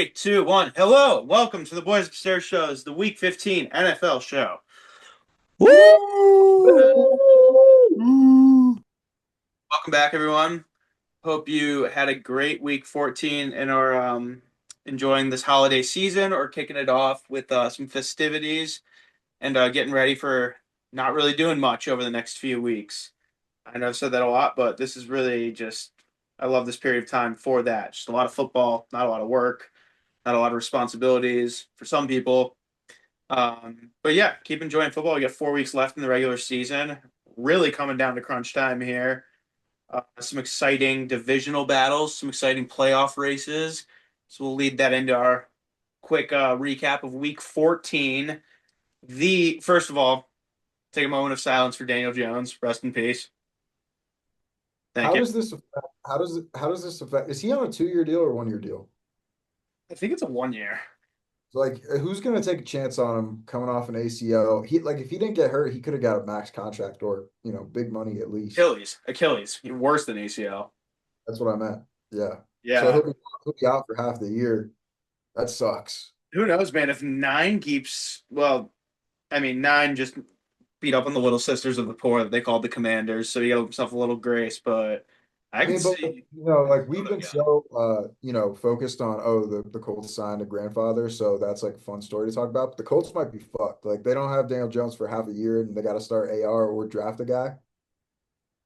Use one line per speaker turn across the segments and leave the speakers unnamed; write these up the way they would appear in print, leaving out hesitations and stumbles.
Three, two, one. Hello, welcome to the Boys Upstairs Show's the Week 15 NFL show.
Woo!
Welcome back, everyone. Hope you had a great Week 14 and are enjoying this holiday season or kicking it off with some festivities and getting ready for not really doing much over the next few weeks. I know I've said that a lot, but this is really just, I love this period of time for that. Just a lot of football, not a lot of work, not a lot of responsibilities for some people. But yeah, keep enjoying football. We got 4 weeks left in the regular season. Really coming down to crunch time here. Some exciting divisional battles, some exciting playoff races. So we'll lead that into our quick recap of Week 14. The first of all, take a moment of silence for Daniel Jones. Rest in peace. Thank
How
you.
does this affect, how does this affect? Is he on a 2-year deal or 1-year deal?
I think it's a 1 year.
Like, who's going to take a chance on him coming off an ACL? He like if he didn't get hurt, he could have got a max contract or big money at least.
Achilles, worse than ACL.
That's what I meant. Yeah. So
Yeah.
he'll be out for half the year. That sucks.
Who knows, man? If nine keeps, well, I mean, nine just beat up on the little sisters of the poor that they called the Commanders, so he got himself a little grace. But I
I
could
mean, but
see
like we've
Minnesota
been
again.
so focused on the Colts signed a grandfather, so that's like a fun story to talk about. But the Colts might be fucked. Like they don't have Daniel Jones for half a year, and they got to start AR or draft a guy.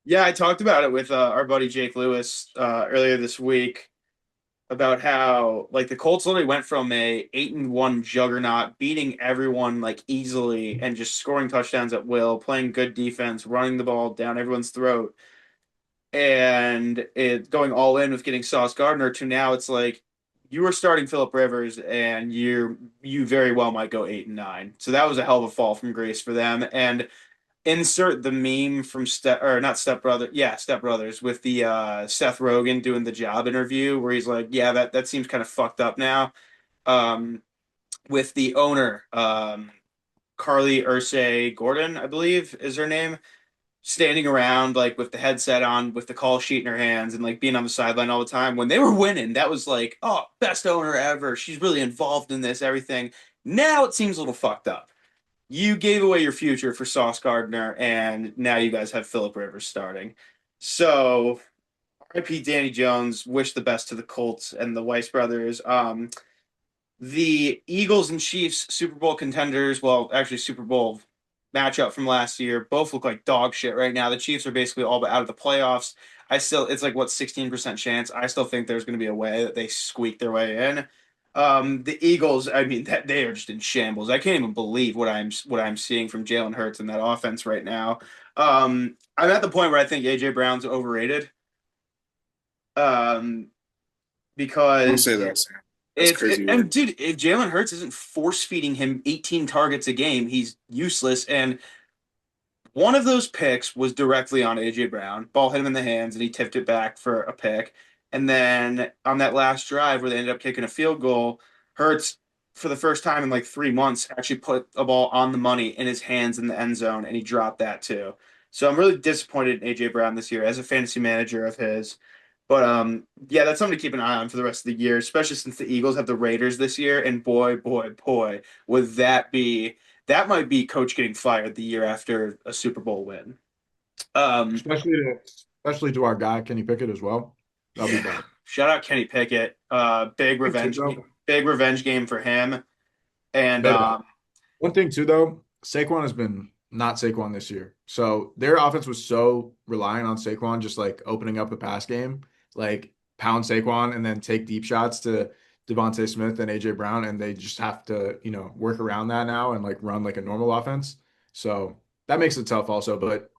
Yeah, I talked about it with our buddy Jake Lewis earlier this week about how like the Colts literally went from a 8-1 juggernaut, beating everyone like easily and just scoring touchdowns at will, playing good defense, running the ball down everyone's throat, and it going all in with getting Sauce Gardner to now it's like you are starting Philip Rivers and you very well might go 8-9. So that was a hell of a fall from grace for them. And insert the meme from Step or not Step Brother, yeah, Step Brothers with the Seth Rogen doing the job interview where he's like, yeah, that seems kind of fucked up now. Um, with the owner, Carly Ursay Gordon, I believe is her name, standing around like with the headset on with the call sheet in her hands and like being on the sideline all the time when they were winning. That was like, oh, best owner ever. She's really involved in this, everything. Now it seems a little fucked up. You gave away your future for Sauce Gardner, and now you guys have Philip Rivers starting. So, RIP Danny Jones, wish the best to the Colts and the Weiss brothers. The Eagles and Chiefs Super Bowl contenders, well, actually Super Bowl matchup from last year, both look like dog shit right now. The Chiefs are basically all but out of the playoffs. It's like what 16% chance. I still think there's going to be a way that they squeak their way in. The Eagles, I mean, that they are just in shambles. I can't even believe what I'm seeing from Jalen Hurts in that offense right now. I'm at the point where I think AJ Brown's overrated. Um,
Don't say
because
that, Sam. That's crazy
and
work.
dude, if Jalen Hurts isn't force feeding him 18 targets a game, he's useless. And one of those picks was directly on AJ Brown. Ball hit him in the hands, and he tipped it back for a pick. And then on that last drive where they ended up kicking a field goal, Hurts, for the first time in like 3 months, actually put a ball on the money in his hands in the end zone, and he dropped that too. So I'm really disappointed in AJ Brown this year as a fantasy manager of his. But yeah, that's something to keep an eye on for the rest of the year, especially since the Eagles have the Raiders this year. And boy, boy, boy, would that might be coach getting fired the year after a Super Bowl win. Um,
Especially to our guy Kenny Pickett as well. That'll be
yeah,
bad.
shout out Kenny Pickett. Big revenge game for him. And
Yeah. One thing too, though, Saquon has been not Saquon this year. So their offense was so reliant on Saquon just like opening up the pass game, like pound Saquon and then take deep shots to Devontae Smith and AJ Brown, and they just have to, work around that now and like run like a normal offense. So that makes it tough also. But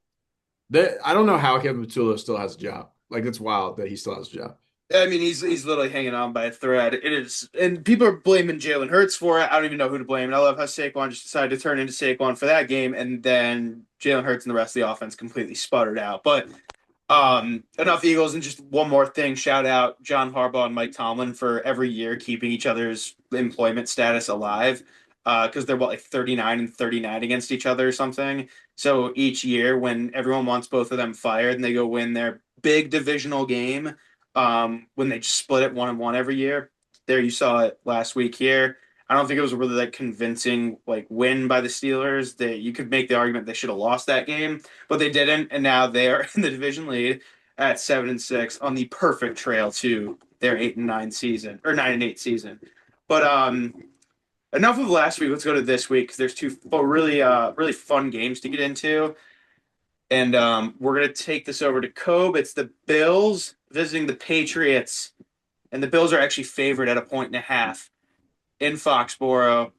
I don't know how Kevin Patullo still has a job. Like it's wild that he still has a job.
I mean, he's literally hanging on by a thread. It is, and people are blaming Jalen Hurts for it. I don't even know who to blame. And I love how Saquon just decided to turn into Saquon for that game, and then Jalen Hurts and the rest of the offense completely sputtered out. But enough Eagles, and just one more thing. Shout out John Harbaugh and Mike Tomlin for every year keeping each other's employment status alive. Because they're what like 39 and 39 against each other or something. So each year, when everyone wants both of them fired, and they go win their big divisional game, when they just split it 1-1 every year. There you saw it last week here. I don't think it was a really like convincing like win by the Steelers. That you could make the argument they should have lost that game, but they didn't, and now they are in the division lead at 7-6 on the perfect trail to their 8-9 season or 9-8 season. But enough of last week. Let's go to this week because there's two really fun games to get into. And we're gonna take this over to Cobe. It's the Bills visiting the Patriots, and the Bills are actually favored at 1.5 in Foxborough,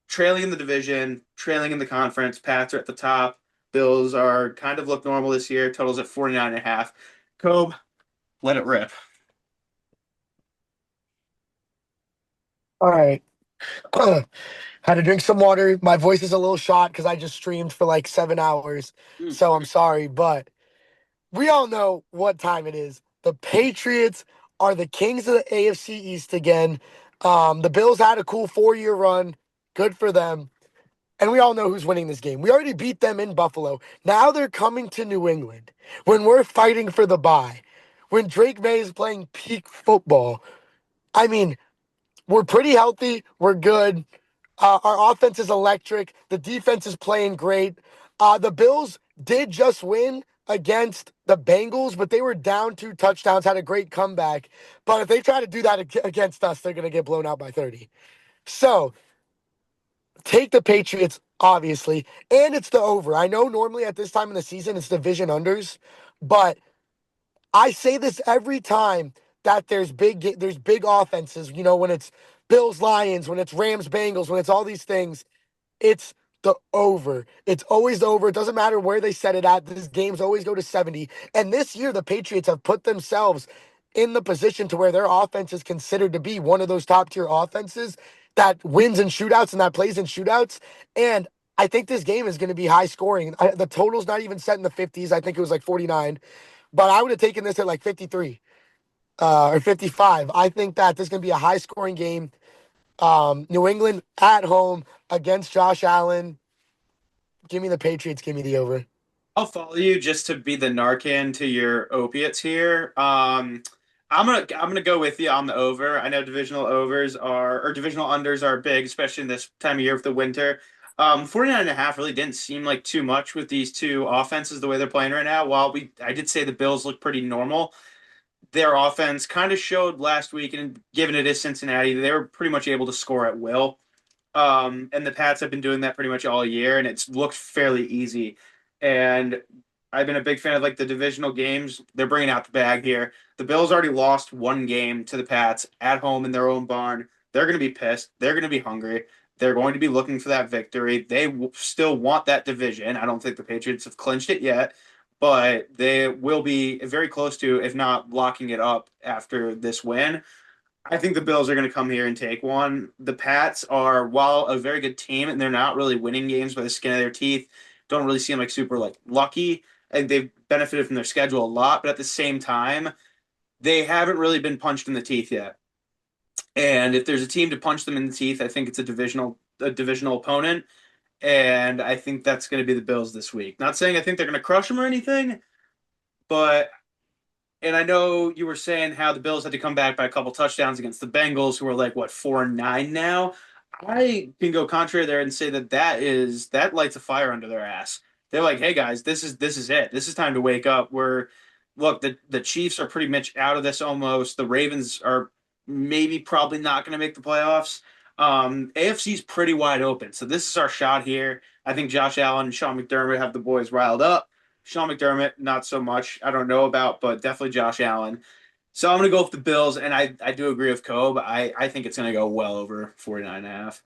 trailing in the division, trailing in the conference. Pats are at the top. Bills are kind of look normal this year. Totals at 49.5. Cobe, let it rip.
All right. Had to drink some water. My voice is a little shot because I just streamed for like 7 hours. So I'm sorry, but we all know what time it is. The Patriots are the kings of the AFC East again. The Bills had a cool 4-year run. Good for them. And we all know who's winning this game. We already beat them in Buffalo. Now they're coming to New England when we're fighting for the bye. When Drake May is playing peak football. I mean, we're pretty healthy. We're good. Our offense is electric. The defense is playing great. The Bills did just win against the Bengals, but they were down 2 touchdowns, had a great comeback. But if they try to do that against us, they're going to get blown out by 30. So take the Patriots, obviously, and it's the over. I know normally at this time in the season it's division unders, but I say this every time that there's big offenses, when it's Bills Lions, when it's Rams Bengals, when it's all these things, it's the over. It's always the over. It doesn't matter where they set it at. These games always go to 70. And this year the Patriots have put themselves in the position to where their offense is considered to be one of those top tier offenses that wins in shootouts and that plays in shootouts. And I think this game is going to be high scoring. The total's not even set in the 50s. I think it was like 49. But I would have taken this at like 53 or 55. I think that this is going to be a high scoring game. New England at home against Josh Allen. Give me the Patriots. Give me the over.
I'll follow you just to be the Narcan to your opiates here. I'm gonna go with you on the over. I know divisional overs are or divisional unders are big, especially in this time of year with the winter. 49.5 really didn't seem like too much with these two offenses the way they're playing right now. While I did say the Bills look pretty normal, their offense kind of showed last week, and given it is Cincinnati, they were pretty much able to score at will. And the Pats have been doing that pretty much all year, and it's looked fairly easy. And I've been a big fan of like the divisional games. They're bringing out the bag here. The Bills already lost one game to the Pats at home in their own barn. They're going to be pissed. They're going to be hungry. They're going to be looking for that victory. They still want that division. I don't think the Patriots have clinched it yet, but they will be very close to, if not locking it up after this win. I think the Bills are going to come here and take one. The Pats are, while a very good team, and they're not really winning games by the skin of their teeth, don't really seem like super like lucky. And they've benefited from their schedule a lot, but at the same time, they haven't really been punched in the teeth yet. And if there's a team to punch them in the teeth, I think it's a divisional opponent, and I think that's going to be the Bills this week. Not saying I think they're going to crush them or anything, but and I know you were saying how the Bills had to come back by a couple touchdowns against the Bengals, who are like what 4-9 now. I can go contrary there and say that lights a fire under their ass. They're like, hey guys, this is it. This is time to wake up. Look, the Chiefs are pretty much out of this almost. The Ravens are maybe probably not going to make the playoffs. AFC's pretty wide open, so this is our shot here. I think Josh Allen and Sean McDermott have the boys riled up. Sean McDermott, not so much. I don't know about, but definitely Josh Allen. So I'm going to go with the Bills, and I do agree with Cobe. I think it's going to go well over 49.5.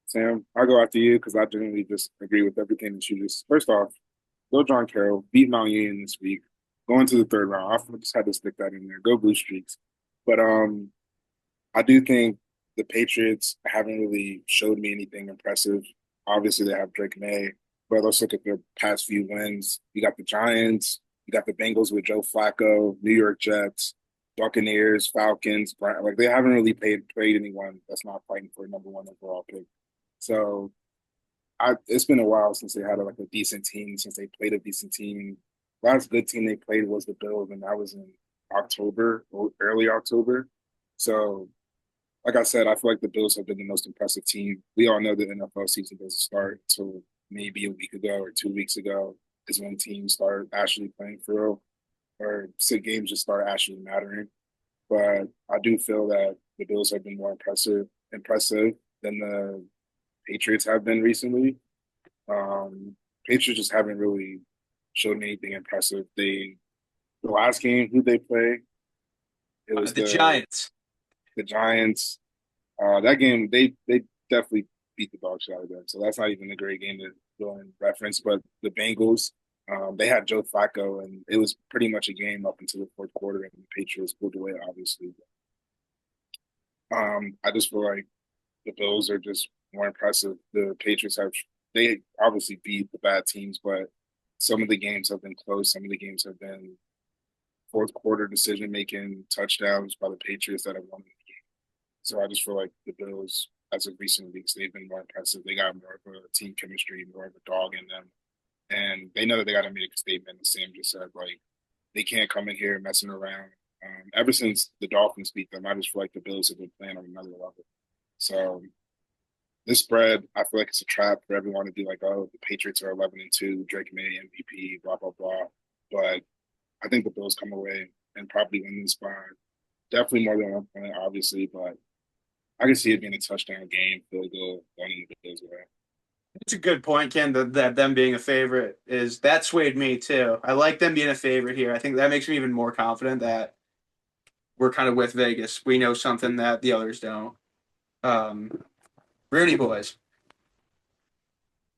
Sam, I'll go after you because I generally just agree with everything that you just. First off, go John Carroll, beat Mount Union this week, going to the third round. I just had to stick that in there. Go Blue Streaks. But I do think the Patriots haven't really showed me anything impressive. Obviously, they have Drake May, but let's look at their past few wins. You got the Giants, you got the Bengals with Joe Flacco, New York Jets, Buccaneers, Falcons. Like they haven't really played anyone that's not fighting for a number one overall pick. So it's been a while since they had like a decent team, since they played a decent team. Last good team they played was the Bills, and that was in October or early October. So, like I said, I feel like the Bills have been the most impressive team. We all know the NFL season doesn't start until maybe a week ago or 2 weeks ago is when teams start actually playing for real, or so games just start actually mattering. But I do feel that the Bills have been more impressive than the Patriots have been recently. Patriots just haven't really showed me anything impressive. The last game who they play, it was
The Giants.
the Giants. That game they definitely beat the dog shit out of them. So that's not even a great game to go in reference. But the Bengals, they had Joe Flacco, and it was pretty much a game up until the fourth quarter, and the Patriots pulled away, obviously. I just feel like the Bills are just more impressive. The Patriots have they obviously beat the bad teams, but some of the games have been close. Some of the games have been fourth quarter decision making touchdowns by the Patriots that have won the game. So I just feel like the Bills, as of recent weeks, they've been more impressive. They got more of a team chemistry, more of a dog in them, and they know that they got to make a statement. As Sam just said, like they can't come in here messing around. Ever since the Dolphins beat them, I just feel like the Bills have been playing on another level. So this spread, I feel like it's a trap for everyone to be like, oh, the Patriots are 11-2, Drake May MVP, blah blah blah. But I think the Bills come away and probably win this by definitely more than 1 point, obviously. But I can see it being a touchdown game, field goal, going in the Bills' way.
It's a good point, Ken, that them being a favorite is that swayed me too. I like them being a favorite here. I think that makes me even more confident that we're kind of with Vegas. We know something that the others don't. Um, Rooney boys.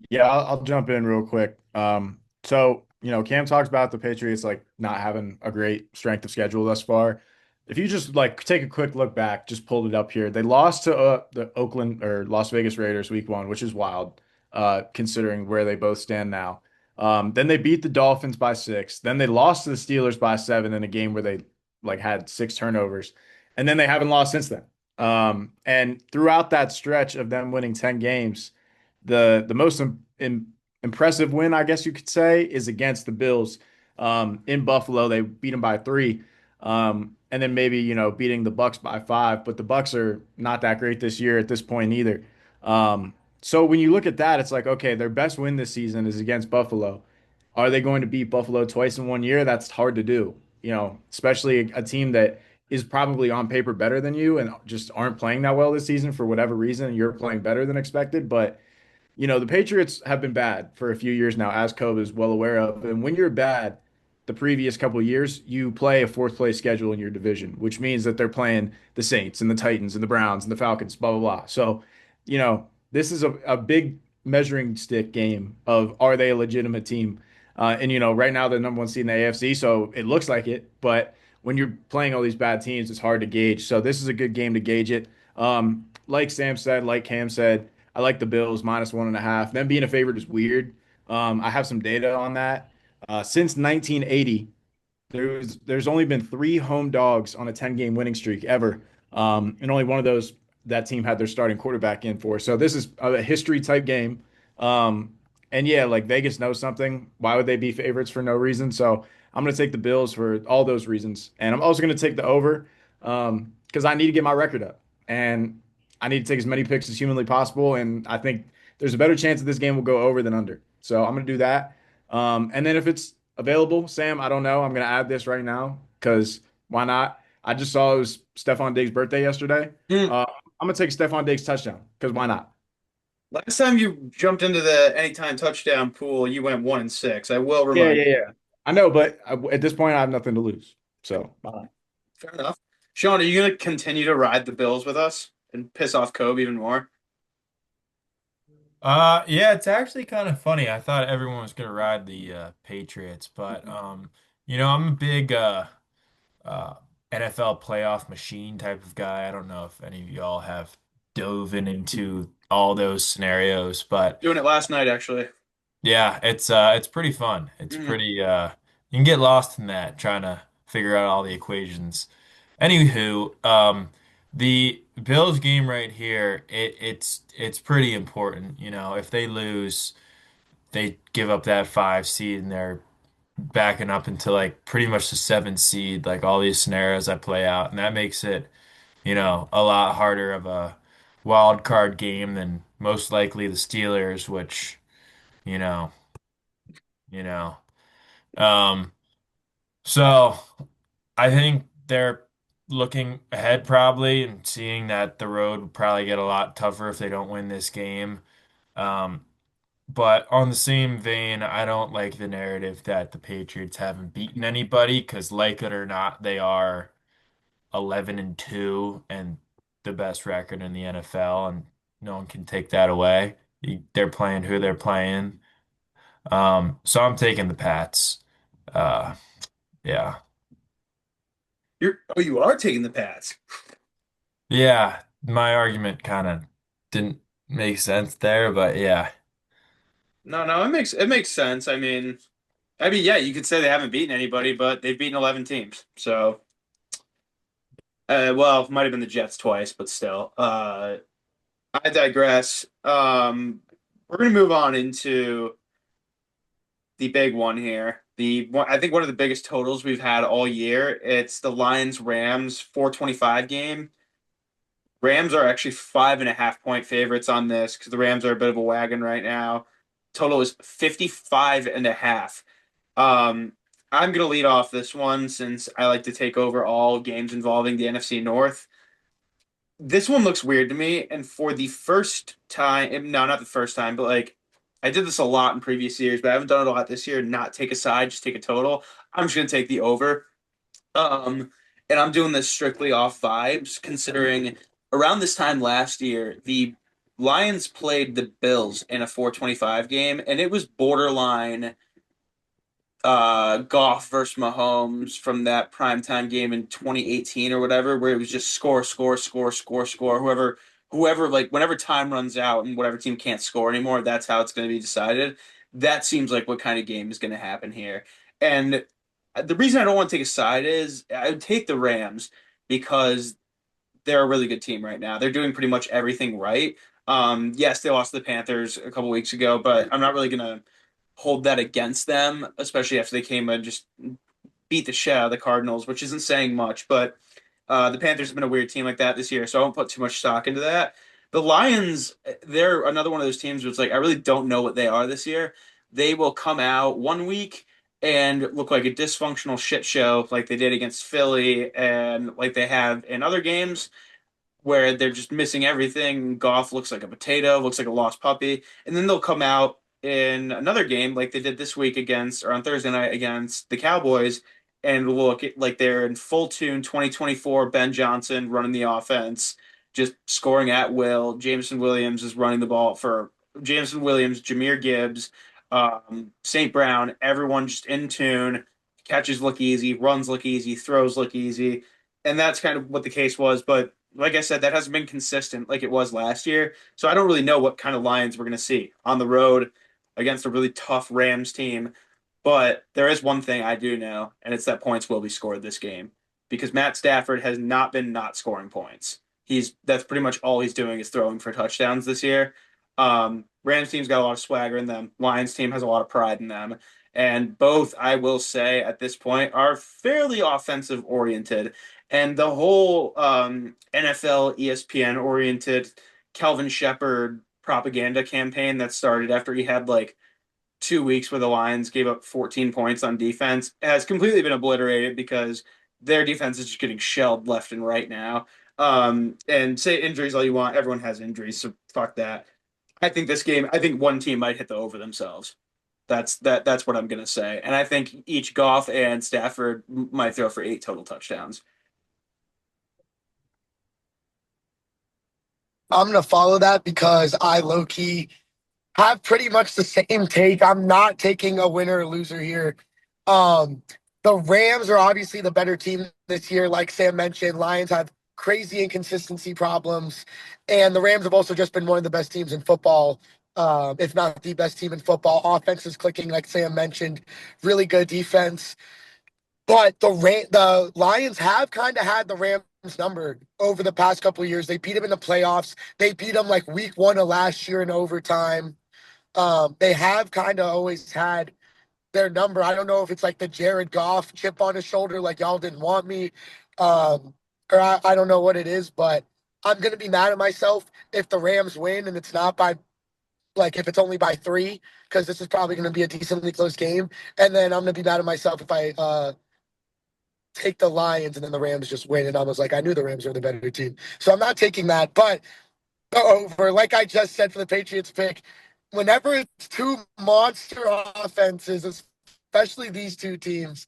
Yeah, I'll jump in real quick. Cam talks about the Patriots like not having a great strength of schedule thus far. If you just like take a quick look back, just pulled it up here. They lost to the Oakland or Las Vegas Raiders week one, which is wild, considering where they both stand now. Then they beat the Dolphins by 6. Then they lost to the Steelers by 7 in a game where they like had 6 turnovers, and then they haven't lost since then. And throughout that stretch of them winning 10 games, the most impressive win, I guess you could say, is against the Bills in Buffalo. They beat them by 3. And then maybe, beating the Bucks by 5, but the Bucks are not that great this year at this point either. So when you look at that, it's like, okay, their best win this season is against Buffalo. Are they going to beat Buffalo twice in 1 year? That's hard to do, especially a team that is probably on paper better than you and just aren't playing that well this season for whatever reason. You're playing better than expected, but the Patriots have been bad for a few years now, as Cobb is well aware of. And when you're bad, the previous couple of years, you play a fourth place schedule in your division, which means that they're playing the Saints and the Titans and the Browns and the Falcons, blah, blah, blah. So, this is a big measuring stick game of are they a legitimate team? Right now they're number one seed in the AFC, so it looks like it. But when you're playing all these bad teams, it's hard to gauge. So this is a good game to gauge it. Like Sam said, like Cam said, I like the Bills -1.5. Them being a favorite is weird. I have some data on that. Since 1980, there's only been 3 home dogs on a 10-game winning streak ever, and only one of those that team had their starting quarterback in for. So this is a history type game. And yeah, like Vegas knows something. Why would they be favorites for no reason? So I'm going to take the Bills for all those reasons, and I'm also going to take the over because I need to get my record up, and I need to take as many picks as humanly possible. And I think there's a better chance that this game will go over than under. So I'm going to do that. And then if it's available, Sam, I don't know. I'm going to add this right now because why not? I just saw it was Stephon Diggs' birthday yesterday.
Mm.
I'm going to take Stephon Diggs touchdown because why not?
Last time you jumped into the anytime touchdown pool, you went 1-6. I will
Yeah,
remind
yeah,
you.
yeah. I know, but at this point, I have nothing to lose. So, why not?
Fair enough. Sean, are you going to continue to ride the Bills with us and piss off Coby even more?
Yeah, it's actually kind of funny. I thought everyone was gonna ride the Patriots, but I'm a big uh NFL playoff machine type of guy. I don't know if any of y'all have dove into all those scenarios, but
Doing it last night, actually.
yeah, it's pretty fun. It's
Mm.
pretty you can get lost in that trying to figure out all the equations. Anywho, the Bills game right here, it's pretty important. If they lose, they give up that 5 seed and they're backing up into like pretty much the 7th seed, like all these scenarios I play out, and that makes it, a lot harder of a wild card game than most likely the Steelers, which, you know, you know. Um, so I think they're looking ahead probably and seeing that the road will probably get a lot tougher if they don't win this game. Um, but on the same vein, I don't like the narrative that the Patriots haven't beaten anybody because, like it or not, they are 11-2 and the best record in the NFL, and no one can take that away. They're playing who they're playing. So I'm taking the Pats. Uh, yeah.
You are taking the Pats.
Yeah, my argument kind of didn't make sense there, but yeah.
No, it makes sense. I mean, yeah, you could say they haven't beaten anybody, but they've beaten 11 teams. So, well, it might have been the Jets twice, but still. I digress. We're gonna move on into the big one here. I think one of the biggest totals we've had all year. It's the Lions Rams 425 game. Rams are actually 5.5 point favorites on this because the Rams are a bit of a wagon right now. Total is 55.5. Um, I'm gonna lead off this one since I like to take over all games involving the NFC North. This one looks weird to me, and for the first time, no, not the first time, but like I did this a lot in previous years, but I haven't done it a lot this year. Not take a side, just take a total. I'm just gonna take the over. Um, and I'm doing this strictly off vibes, considering around this time last year, the Lions played the Bills in a 425 game, and it was borderline Goff versus Mahomes from that primetime game in 2018 or whatever, where it was just score, score, score, score, score. Whoever, like whenever time runs out and whatever team can't score anymore, that's how it's going to be decided. That seems like what kind of game is going to happen here. And the reason I don't want to take a side is I would take the Rams because they're a really good team right now. They're doing pretty much everything right. Yes, they lost to the Panthers a couple weeks ago, but I'm not really gonna hold that against them, especially after they came and just beat the shit out of the Cardinals, which isn't saying much. But the Panthers have been a weird team like that this year, so I won't put too much stock into that. The Lions, they're another one of those teams where it's like I really don't know what they are this year. They will come out one week and look like a dysfunctional shit show, like they did against Philly and like they have in other games where they're just missing everything. Goff looks like a potato, looks like a lost puppy, and then they'll come out in another game like they did this week against or on Thursday night against the Cowboys and look like they're in full tune 2024 Ben Johnson running the offense, just scoring at will. Jameson Williams is running the ball for Jameson Williams, Jameer Gibbs, St. Brown, everyone just in tune. Catches look easy, runs look easy, throws look easy, and that's kind of what the case was. But like I said, that hasn't been consistent like it was last year. So I don't really know what kind of Lions we're going to see on the road against a really tough Rams team. But there is one thing I do know, and it's that points will be scored this game because Matt Stafford has not been not scoring points. That's pretty much all he's doing is throwing for touchdowns this year. Rams team's got a lot of swagger in them. Lions team has a lot of pride in them. And both, I will say, at this point, are fairly offensive oriented. And the whole NFL ESPN oriented Calvin Shepard propaganda campaign that started after he had like 2 weeks where the Lions gave up 14 points on defense has completely been obliterated because their defense is just getting shelled left and right now. And say injuries all you want, everyone has injuries, so fuck that. I think this game, I think one team might hit the over themselves. That's what I'm gonna say. And I think each Goff and Stafford might throw for 8 total touchdowns.
I'm gonna follow that because I low key have pretty much the same take. I'm not taking a winner or loser here. Um, the Rams are obviously the better team this year. Like Sam mentioned, Lions have crazy inconsistency problems, and the Rams have also just been one of the best teams in football, if not the best team in football. Offense is clicking, like Sam mentioned, really good defense. But the Lions have kind of had the Rams number over the past couple of years. They beat them in the playoffs. They beat them like week 1 of last year in overtime. They have kind of always had their number. I don't know if it's like the Jared Goff chip on his shoulder, like y'all didn't want me, or I don't know what it is, but I'm gonna be mad at myself if the Rams win and it's not by like if it's only by 3, because this is probably gonna be a decently close game, and then I'm gonna be mad at myself if I take the Lions and then the Rams just win, and I was like, I knew the Rams were the better team, so I'm not taking that, but the over, like I just said for the Patriots pick, whenever it's two monster offenses, especially these two teams,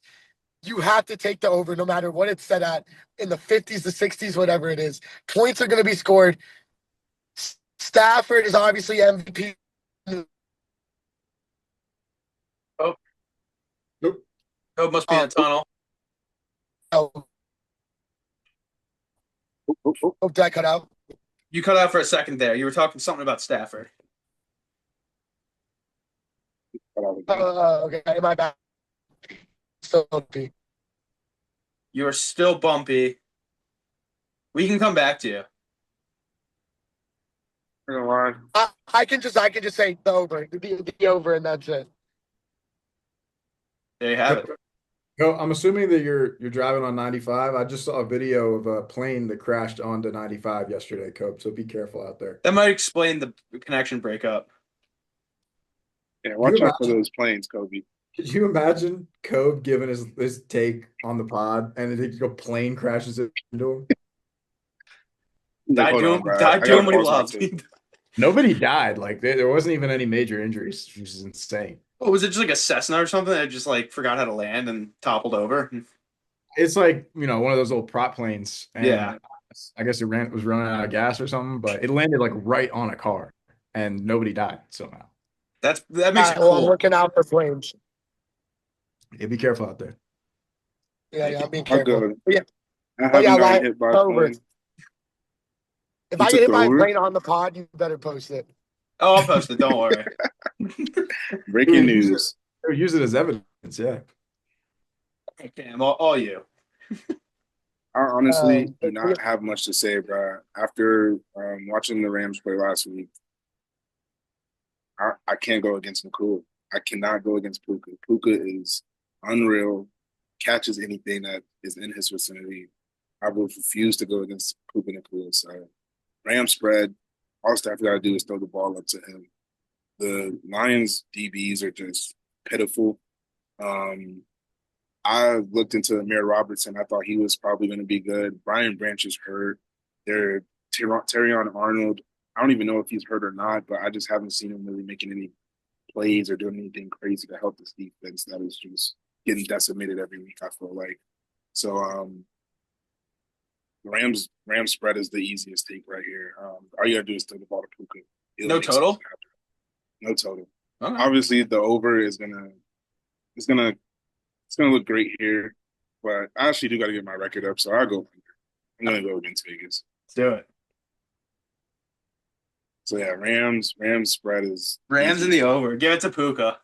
you have to take the over no matter what it's set at in the 50s, the 60s, whatever it is. Points are going to be scored. Stafford is obviously MVP.
Oh,
Nope.
oh, must be in the tunnel.
Oh, did I cut out?
You cut out for a second there. You were talking something about Stafford.
Okay, my bad. Still bumpy.
You are still bumpy. We can come back to you.
I can just say the over, the over, and that's it.
There you have it.
No, I'm assuming that you're driving on 95. I just saw a video of a plane that crashed onto 95 yesterday, Cope. So be careful out there.
That might explain the connection breakup.
Yeah,
Could you
watch out for
imagine,
those planes, Coby.
could you imagine Cope giving his take on the pod and a plane crashes into him?
He's like, hold on, bro.
Died
I
doing
gotta
what he
pause my
loved.
take.
Nobody died. Like there wasn't even any major injuries, which is insane.
Oh, was it just like a Cessna or something that just like forgot how to land and toppled over?
It's like, one of those old prop planes,
Yeah.
and I guess was running out of gas or something, but it landed like right on a car and nobody died somehow.
That
All
makes
right,
it
well, I'm
cool.
looking out for flames.
Yeah, be careful out there.
Yeah, I'm being
I'll
careful.
go.
But yeah,
I
but yeah,
haven't gotten hit by a
over.
plane.
If
You
I get
took
hit
the
by a
over?
plane on the pod, you better post it.
Oh, I'll post it. Don't worry.
Breaking
Use it,
news.
use it as evidence, yeah.
Okay, all you.
I honestly do
But yeah,
not have much to say, bro. After watching the Rams play last week, I can't go against Nakua. I cannot go against Puka. Puka is unreal, catches anything that is in his vicinity. I will refuse to go against Puka Nakua. So, Rams spread. All Stafford got to do is throw the ball up to him. The Lions DBs are just pitiful. Um, I looked into Amir Robertson. I thought he was probably going to be good. Brian Branch is hurt. There, Terrion Arnold. I don't even know if he's hurt or not, but I just haven't seen him really making any plays or doing anything crazy to help this defense that is just getting decimated every week. I feel like so. Rams spread is the easiest take right here. All you gotta do is throw the ball to Puka.
No total?
No total.
Okay.
Obviously, the over is it's gonna look great here, but I actually do got to get my record up, so I'll go under. I'm gonna go against Vegas.
Let's do it.
So yeah, Rams spread is
Rams in the over. Give it to Puka.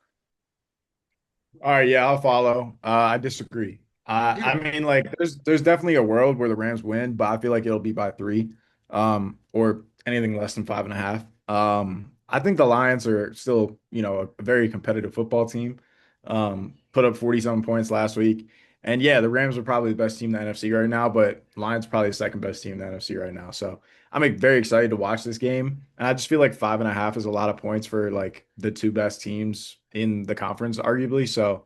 All right, yeah, I'll follow. I disagree. I mean, like, there's definitely a world where the Rams win, but I feel like it'll be by 3, or anything less than 5.5. I think the Lions are still, a very competitive football team. Put up 40-something points last week, and yeah, the Rams are probably the best team in the NFC right now, but Lions are probably the second best team in the NFC right now. So I'm very excited to watch this game, and I just feel like 5.5 is a lot of points for like the two best teams in the conference, arguably. So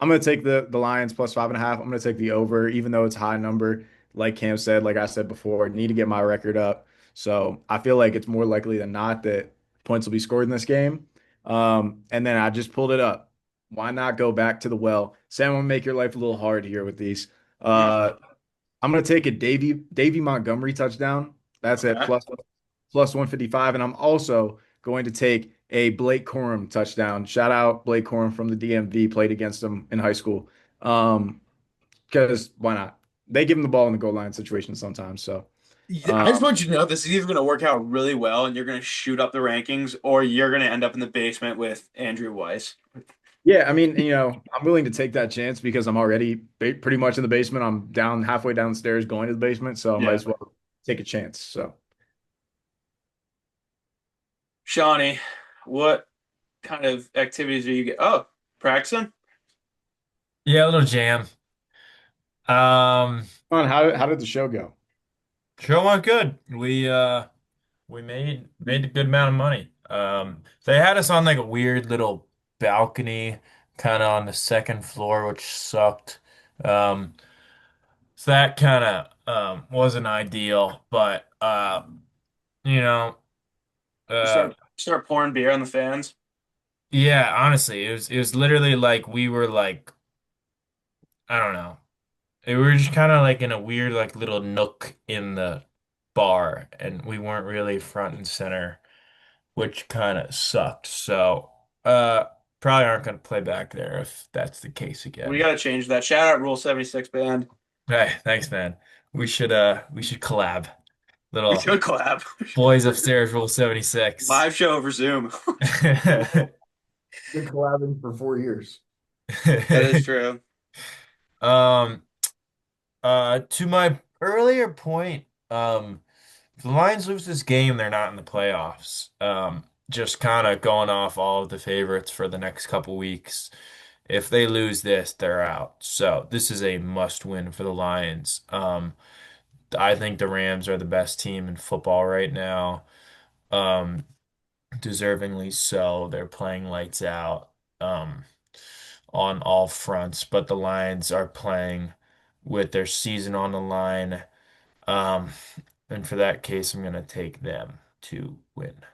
I'm going to take the Lions plus 5.5. I'm going to take the over, even though it's a high number. Like Cam said, like I said before, need to get my record up. So I feel like it's more likely than not that points will be scored in this game. And then I just pulled it up. Why not go back to the well? Sam, I'm going to make your life a little hard here with these. I'm going to take a Davy Montgomery touchdown. That's at
Okay.
plus 155. And I'm also going to take a Blake Corum touchdown. Shout out Blake Corum from the DMV, played against him in high school. Because why not? They give him the ball in the goal line situation sometimes. So
I just want you to know this is either going to work out really well and you're going to shoot up the rankings, or you're going to end up in the basement with Andrew Weiss.
yeah, I mean, I'm willing to take that chance because I'm already pretty much in the basement. I'm down halfway down the stairs going to the basement, so I might
Yeah.
as well take a chance. So
Shawnee, what kind of activities are you get? Oh, practicing?
Yeah, a little jam. Um,
On how did the show go?
Show went good. We made a good amount of money. They had us on like a weird little balcony, kind of on the second floor, which sucked. Um, so that kind of wasn't ideal, but you know,
You
uh,
start pouring beer on the fans.
yeah, honestly, it was literally like we were like I don't know. We were just kind of like in a weird like little nook in the bar, and we weren't really front and center, which kind of sucked. So, uh, probably aren't going to play back there if that's the case
We
again.
got to change that. Shout out Rule 76 band.
Hey, thanks, man. We should collab.
We
Little
should collab.
boys upstairs, Rule 76.
Live show over Zoom.
Been collabing for 4 years.
That is true.
Um, to my earlier point, if the Lions lose this game, they're not in the playoffs. Just kind of going off all of the favorites for the next couple weeks. If they lose this, they're out. So this is a must win for the Lions. I think the Rams are the best team in football right now. Um, Deservingly so. They're playing lights out, on all fronts, but the Lions are playing with their season on the line. Um, and for that case, I'm gonna take them to win.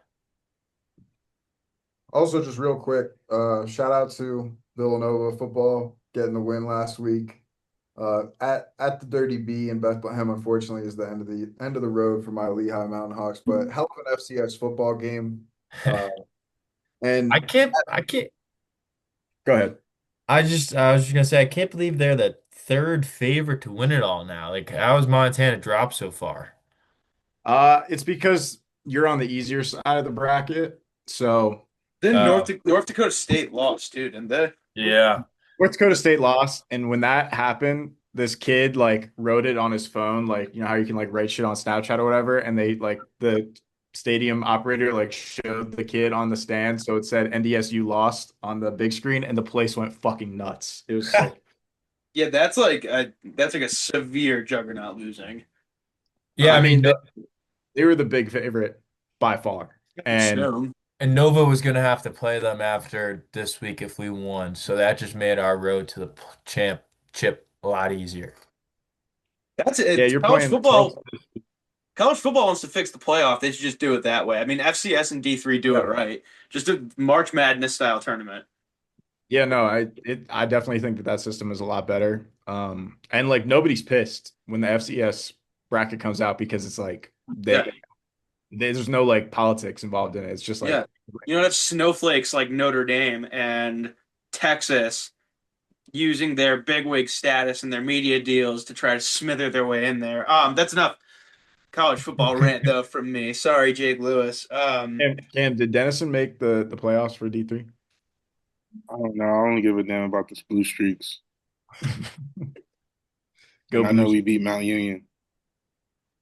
Also, just real quick, shout out to Villanova football getting the win last week. At the Dirty B in Bethlehem, unfortunately, is the end of the road for my Lehigh Mountain Hawks. But hell of an FCS football game. Uh,
I
and
can't, I can't,
go ahead.
I was just gonna say, I can't believe they're the third favorite to win it all now. Like, how has Montana dropped so far?
It's because you're on the easier side of the bracket. So
Then
Uh,
North Dakota State lost too, didn't they?
yeah.
North Dakota State lost, and when that happened, this kid like wrote it on his phone, like you know how you can like write shit on Snapchat or whatever, and they like the stadium operator like showed the kid on the stand, so it said NDSU lost on the big screen, and the place went fucking nuts. It was sick.
Yeah, that's like a severe juggernaut losing.
Yeah,
I
I mean,
mean, they were the big favorite by far, and
So
and Nova was gonna have to play them after this week if we won, so that just made our road to the championship a lot easier.
that's
yeah,
it.
you're playing Charleston.
College football wants to fix the playoff. They should just do it that way. I mean, FCS and D3 do it
Yeah.
right. Just a March Madness style tournament.
Yeah, no, I definitely think that that system is a lot better. And like nobody's pissed when the FCS bracket comes out because it's like
Yeah,
there's no like politics involved in it. It's just
yeah.
like
You don't have snowflakes like Notre Dame and Texas using their bigwig status and their media deals to try to smither their way in there. That's enough college football rant though from me. Sorry, Jake Lewis.
Cam, did Dennison make the playoffs for D3?
I don't know. I don't give a damn about the blue streaks,
Go
and I know
Blues.
we beat Mount Union.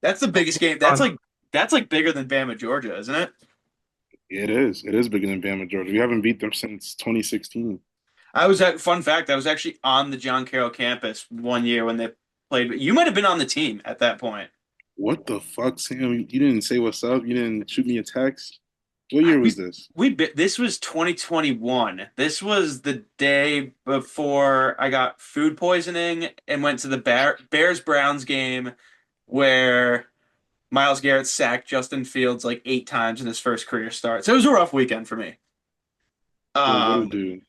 That's the biggest game. That's like bigger than Bama Georgia, isn't it?
It is. It is bigger than Bama, Georgia. We haven't beat them since 2016.
I was at fun fact. I was actually on the John Carroll campus one year when they played. You might have been on the team at that point.
What the fuck, Sam? You didn't say what's up. You didn't shoot me a text. What year was
We
this?
this was 2021. This was the day before I got food poisoning and went to the Bears Browns game where Myles Garrett sacked Justin Fields like 8 times in his first career start. So it was a rough weekend for me.
Yo, what a
Um,
dude.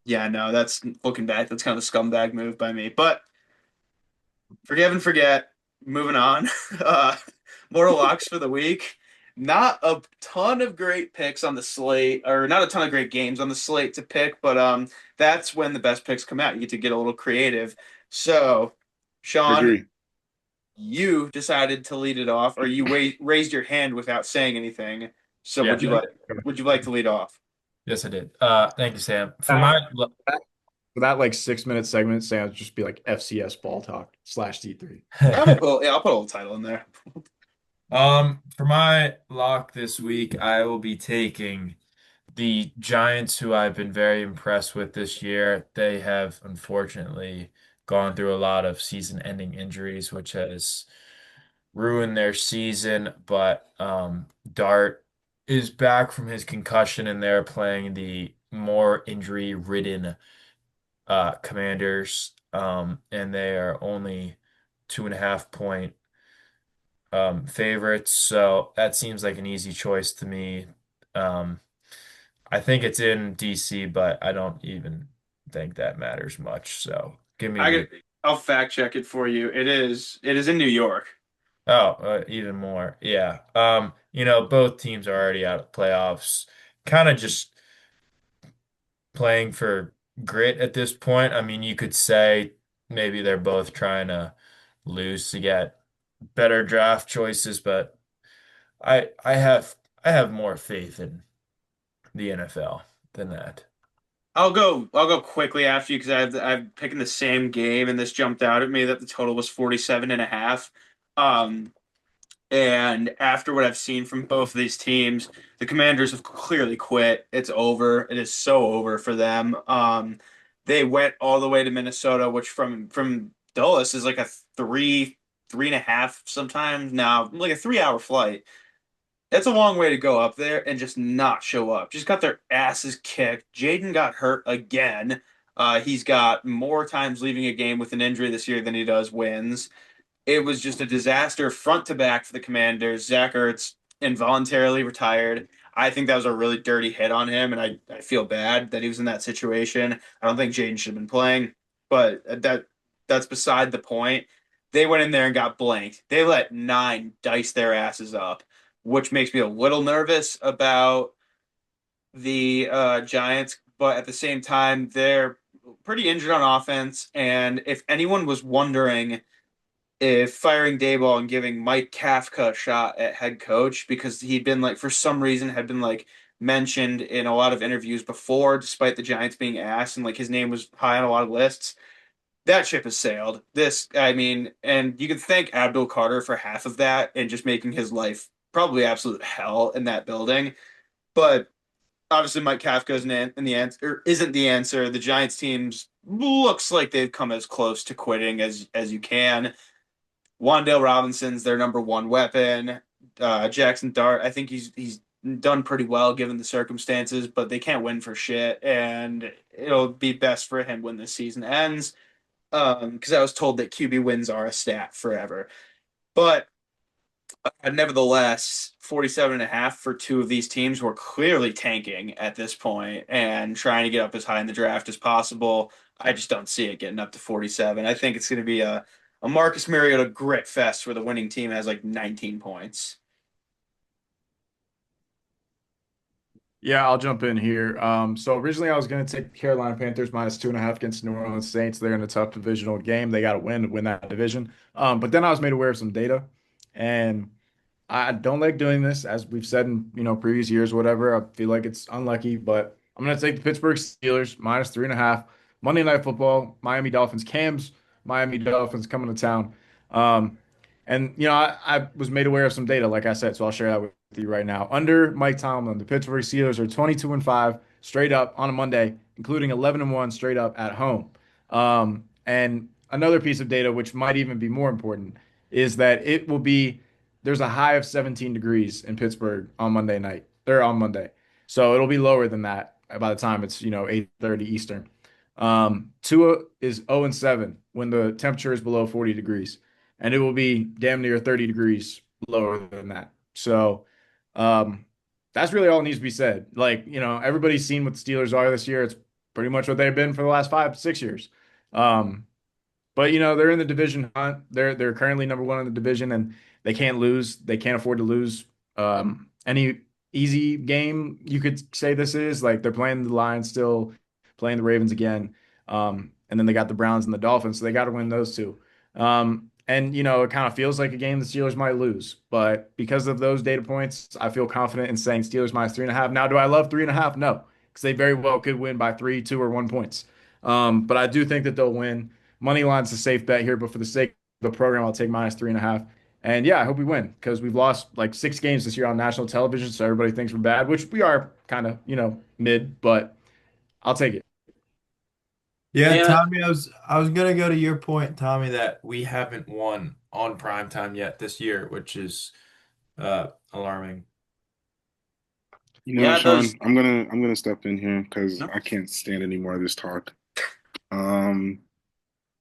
yeah, no, that's looking back. That's kind of a scumbag move by me. But forgive and forget. Moving on. Uh, Moral locks for the week. Not a ton of great picks on the slate, or not a ton of great games on the slate to pick, but that's when the best picks come out. You get to get a little creative. So,
I
Sean,
agree.
you decided to lead it off, or you raised your hand without saying anything. So,
Yeah.
would you like to lead off?
Yes, I did. Thank you, Sam. For
That,
my
for that like 6 minute segment, Sam would just be like FCS ball talk slash D3.
I'll put a little title in there.
For my lock this week, I will be taking the Giants, who I've been very impressed with this year, they have unfortunately gone through a lot of season-ending injuries, which has ruined their season. But Dart is back from his concussion, and they're playing the more injury-ridden Commanders, and they are only 2.5 point favorites. So that seems like an easy choice to me. Um, I think it's in DC, but I don't even think that matters much. So give me
I
the
get, I'll fact check it for you. It is in New York.
even more. Yeah. Both teams are already out of playoffs. Kind of just playing for grit at this point. I mean, you could say maybe they're both trying to lose to get better draft choices, but I have more faith in the NFL than that.
I'll go quickly after you because I'm picking the same game and this jumped out at me that the total was 47 and a half. Um, and after what I've seen from both of these teams, the Commanders have clearly quit. It's over. It is so over for them. They went all the way to Minnesota, which from Dulles is like a three and a half sometimes now, like a 3 hour flight. That's a long way to go up there and just not show up. Just got their asses kicked. Jaden got hurt again. He's got more times leaving a game with an injury this year than he does wins. It was just a disaster front to back for the Commanders. Zach Ertz involuntarily retired. I think that was a really dirty hit on him, and I feel bad that he was in that situation. I don't think Jaden should have been playing, but that's beside the point. They went in there and got blanked. They let nine dice their asses up, which makes me a little nervous about the Giants, but at the same time, they're pretty injured on offense. And if anyone was wondering if firing Dayball and giving Mike Kafka a shot at head coach because he'd been like for some reason had been like mentioned in a lot of interviews before, despite the Giants being asked, and like his name was high on a lot of lists. That ship has sailed. I mean, and you could thank Abdul Carter for half of that and just making his life probably absolute hell in that building. But obviously, Mike Kafka in the answer isn't the answer. The Giants teams looks like they've come as close to quitting as you can. Wandale Robinson's their number one weapon. Jackson Dart, I think he's done pretty well given the circumstances, but they can't win for shit, and it'll be best for him when this season ends. Because I was told that QB wins are a stat forever. But nevertheless, 47 and a half for two of these teams who are clearly tanking at this point and trying to get up as high in the draft as possible. I just don't see it getting up to 47. I think it's going to be a Marcus Mariota grit fest where the winning team has like 19 points.
Yeah, I'll jump in here. So originally I was going to take the Carolina Panthers -2.5 against New Orleans Saints. They're in a tough divisional game. They got to win that division. But then I was made aware of some data, and I don't like doing this, as we've said in previous years, whatever. I feel like it's unlucky, but I'm going to take the Pittsburgh Steelers -3.5. Monday Night Football, Miami Dolphins, Cam's Miami Dolphins coming to town. Um, and I was made aware of some data, like I said, so I'll share that with you right now. Under Mike Tomlin, the Pittsburgh Steelers are 22-5 straight up on a Monday, including 11-1 straight up at home. And another piece of data, which might even be more important, is that there's a high of 17 degrees in Pittsburgh on Monday night. They're on Monday. So it'll be lower than that by the time it's 8:30 Eastern. Tua is 0-7 when the temperature is below 40 degrees, and it will be damn near 30 degrees lower than that. So um, that's really all that needs to be said. Like, everybody's seen what the Steelers are this year. It's pretty much what they've been for the last 5 to 6 years. Um, but they're in the division hunt. They're currently number one in the division, and they can't lose. They can't afford to lose. Any easy game you could say this is like they're playing the Lions still, playing the Ravens again, and then they got the Browns and the Dolphins, so they got to win those two. And it kind of feels like a game the Steelers might lose, but because of those data points, I feel confident in saying Steelers -3.5. Now, do I love 3.5? No, because they very well could win by 3, 2, or 1 points. But I do think that they'll win. Money line's a safe bet here, but for the sake of the program, I'll take -3.5. And yeah, I hope we win because we've lost like 6 games this year on national television. So everybody thinks we're bad, which we are kind of, mid, but I'll take it.
Yeah,
Yeah,
Tommy, I was gonna go to your point, Tommy, that we haven't won on primetime yet this year, which is alarming.
You know,
yeah,
Sean,
those.
I'm gonna step in here because
No.
I can't stand any more of this talk. Um,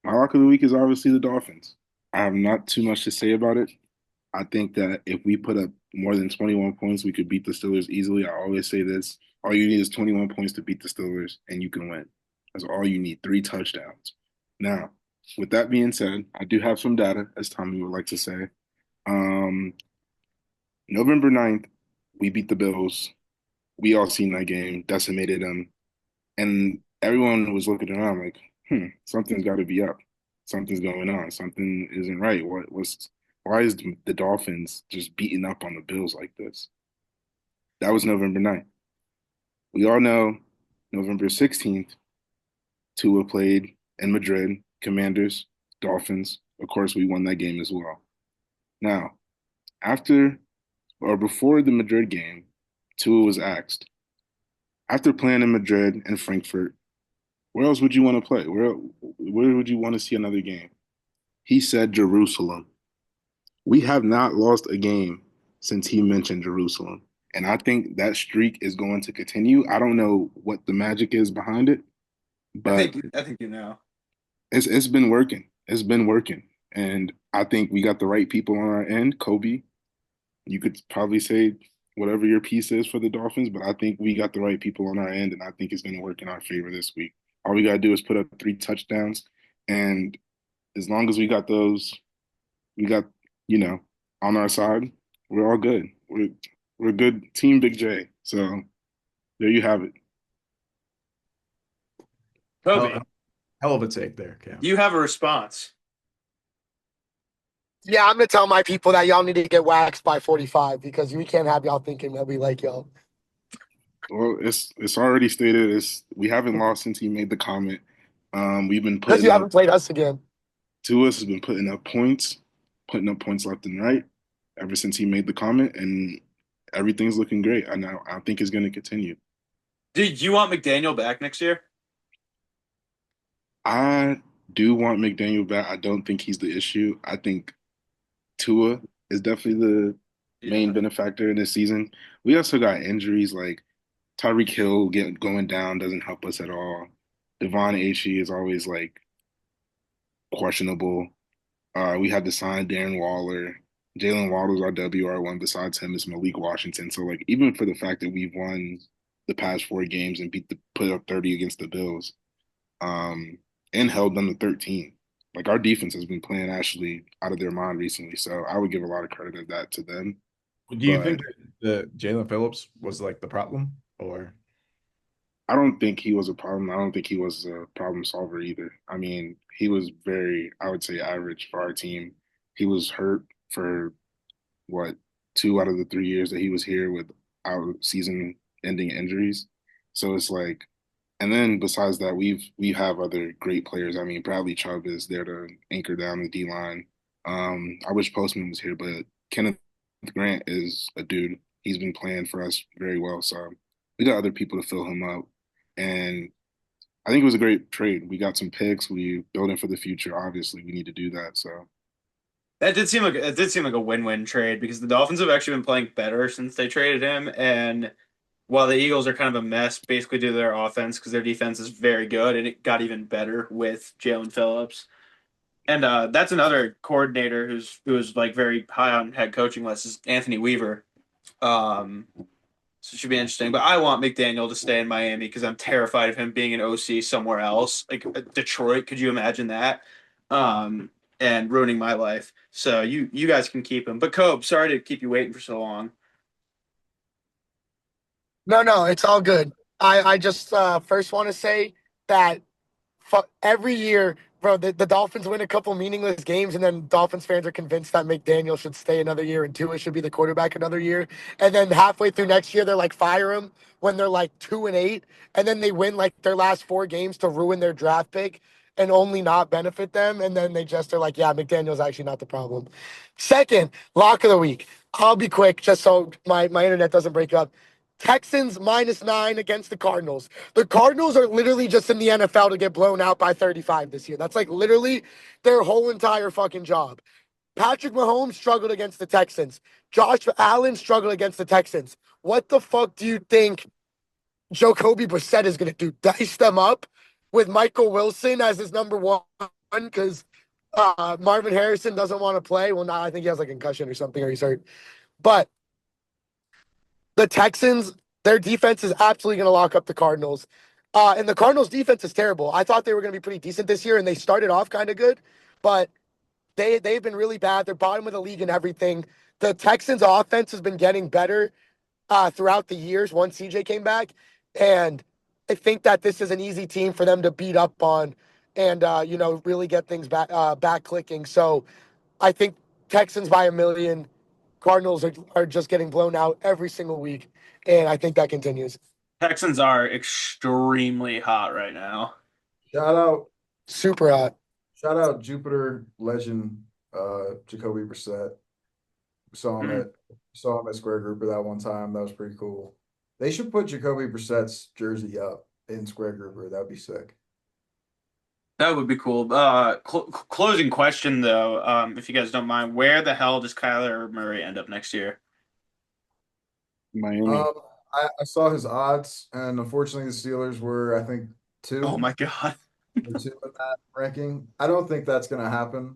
my lock of the week is obviously the Dolphins. I have not too much to say about it. I think that if we put up more than 21 points, we could beat the Steelers easily. I always say this. All you need is 21 points to beat the Steelers, and you can win. That's all you need, 3 touchdowns. Now, with that being said, I do have some data, as Tommy would like to say. Um, November 9th, we beat the Bills. We all seen that game, decimated them. And everyone was looking around like, something's got to be up. Something's going on. Something isn't right. Why is the Dolphins just beating up on the Bills like this? That was November 9th. We all know November 16th, Tua played in Madrid, Commanders, Dolphins. Of course, we won that game as well. Now, after or before the Madrid game, Tua was asked, after playing in Madrid and Frankfurt, where else would you want to play? Where would you want to see another game? He said Jerusalem. We have not lost a game since he mentioned Jerusalem. And I think that streak is going to continue. I don't know what the magic is behind it,
I
but
think I think you know.
it's been working. It's been working. And I think we got the right people on our end. Coby, you could probably say whatever your piece is for the Dolphins, but I think we got the right people on our end, and I think it's going to work in our favor this week. All we got to do is put up 3 touchdowns, and as long as we got those, we got you know on our side, we're all good. We're a good team, Big J. So there you have it.
Coby,
Hell, hell of a take there, Cam.
do you have a response?
Yeah, I'm gonna tell my people that y'all need to get waxed by 45 because we can't have y'all thinking that we like y'all.
Well, it's already stated. We haven't lost since he made the comment. We've been
Because
putting
you
up
haven't played us again.
to us has been putting up points left and right ever since he made the comment, and everything's looking great. I think it's going to continue.
Do you want McDaniel back next year?
I do want McDaniel back. I don't think he's the issue. I think Tua is definitely the main
Yeah.
benefactor in this season. We also got injuries like Tyreek Hill going down doesn't help us at all. Devon Achey is always like questionable. We had to sign Darren Waller. Jalen Waddle's our WR1. Besides him is Malik Washington. So like even for the fact that we've won the past 4 games and put up 30 against the Bills, um, and held them to 13. Like our defense has been playing actually out of their mind recently. So I would give a lot of credit of that to them.
Do you
But
think that the Jalen Phillips was like the problem, or
I don't think he was a problem. I don't think he was a problem solver either. I mean, he was very, I would say, average for our team. He was hurt for what 2 out of the 3 years that he was here with out season-ending injuries. So it's like, and then besides that, we have other great players. I mean, Bradley Chubb is there to anchor down the D line. I wish Postman was here, but Kenneth Grant is a dude. He's been playing for us very well. So we got other people to fill him up. And I think it was a great trade. We got some picks. We building for the future. Obviously, we need to do that. So
That did seem like a win-win trade because the Dolphins have actually been playing better since they traded him, and while the Eagles are kind of a mess, basically due to their offense because their defense is very good, and it got even better with Jalen Phillips. And that's another coordinator who's like very high on head coaching list is Anthony Weaver. Um, so it should be interesting. But I want McDaniel to stay in Miami because I'm terrified of him being an OC somewhere else, like Detroit. Could you imagine that? Um, and ruining my life. So you guys can keep him. But Cobe, sorry to keep you waiting for so long.
No, it's all good. I just first want to say that every year, bro, the Dolphins win a couple meaningless games, and then Dolphins fans are convinced that McDaniel should stay another year and Tua should be the quarterback another year. And then halfway through next year, they're like, fire him when they're like 2-8. And then they win like their last 4 games to ruin their draft pick. and only not benefit them. And then they just are like, yeah, McDaniel's actually not the problem. Second, lock of the week. I'll be quick just so my internet doesn't break up. Texans -9 against the Cardinals. The Cardinals are literally just in the NFL to get blown out by 35 this year. That's like literally their whole entire fucking job. Patrick Mahomes struggled against the Texans. Josh Allen struggled against the Texans. What the fuck do you think Coby Brissett is going to do? Dice them up with Michael Wilson as his number one because Marvin Harrison doesn't want to play. Well, now I think he has like a concussion or something, or he's hurt. But the Texans, their defense is absolutely going to lock up the Cardinals. And the Cardinals' defense is terrible. I thought they were going to be pretty decent this year, and they started off kind of good, but they've been really bad. They're bottom of the league and everything. The Texans' offense has been getting better throughout the years once CJ came back, and I think that this is an easy team for them to beat up on, and really get things back clicking. So I think Texans by 1 million. Cardinals are just getting blown out every single week, and I think that continues.
Texans are extremely hot right now.
Shout out,
Super hot.
shout out Jupiter legend, Jacoby Brissett. Saw him at Square Grouper that one time. That was pretty cool. They should put Jacoby Brissett's jersey up in Square Grouper. That'd be sick.
That would be cool. Closing question though, if you guys don't mind, where the hell does Kyler Murray end up next year?
Miami.
I saw his odds, and unfortunately, the Steelers were, I think,
Oh
two
my God.
or two in that ranking. I don't think that's going to happen.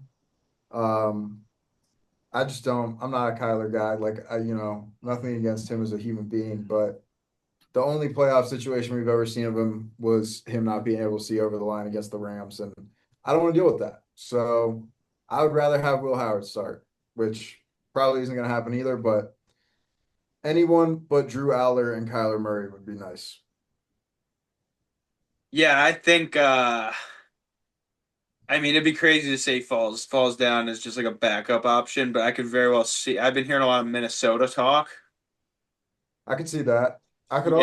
I just don't. I'm not a Kyler guy. Like, nothing against him as a human being, but the only playoff situation we've ever seen of him was him not being able to see over the line against the Rams, and I don't want to deal with that. So I would rather have Will Howard start, which probably isn't going to happen either, but anyone but Drew Aller and Kyler Murray would be nice.
Yeah, I think I mean it'd be crazy to say falls down as just like a backup option, but I could very well see I've been hearing a lot of Minnesota talk.
I could see that.
Yeah.
I could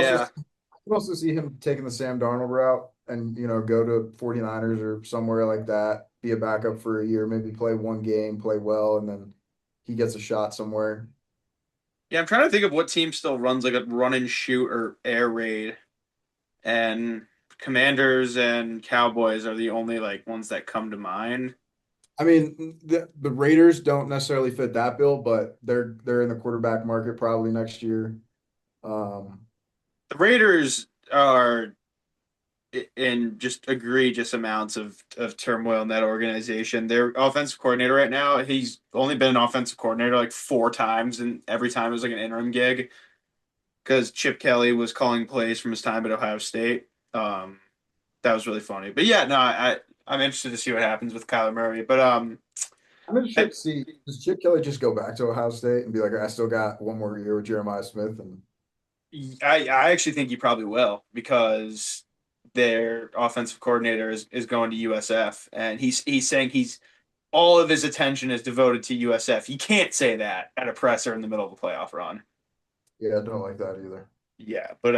also see him taking the Sam Darnold route and, go to 49ers or somewhere like that, be a backup for a year, maybe play one game, play well, and then he gets a shot somewhere.
Yeah, I'm trying to think of what team still runs like a run and shoot or air raid. And Commanders and Cowboys are the only like ones that come to mind.
I mean, the Raiders don't necessarily fit that bill, but they're in the quarterback market probably next year.
The Raiders are in just egregious amounts of turmoil in that organization. Their offensive coordinator right now, he's only been an offensive coordinator like 4 times, and every time it was like an interim gig because Chip Kelly was calling plays from his time at Ohio State. That was really funny. But yeah, no, I'm interested to see what happens with Kyler Murray. But
I'm interested to see, does Chip Kelly just go back to Ohio State and be like, I still got one more year with Jeremiah Smith? And
I actually think he probably will because their offensive coordinator is going to USF, and he's saying he's all of his attention is devoted to USF. You can't say that at a presser in the middle of a playoff run.
yeah, I don't like that either.
Yeah, but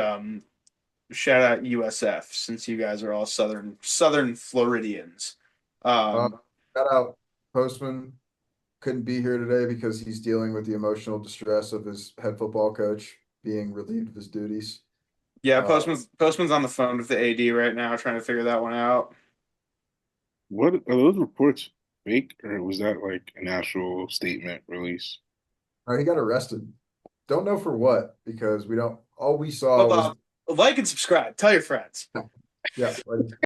shout out USF since you guys are all Southern Floridians.
Uh,
Um,
Shout out Postman. Couldn't be here today because he's dealing with the emotional distress of his head football coach being relieved of his duties.
yeah,
Uh,
Postman's on the phone with the AD right now trying to figure that one out.
What are those reports fake, or was that like an actual statement release?
he got arrested. Don't know for what because we don't. All we saw
Well,
was
like and subscribe. Tell your friends.
yeah, like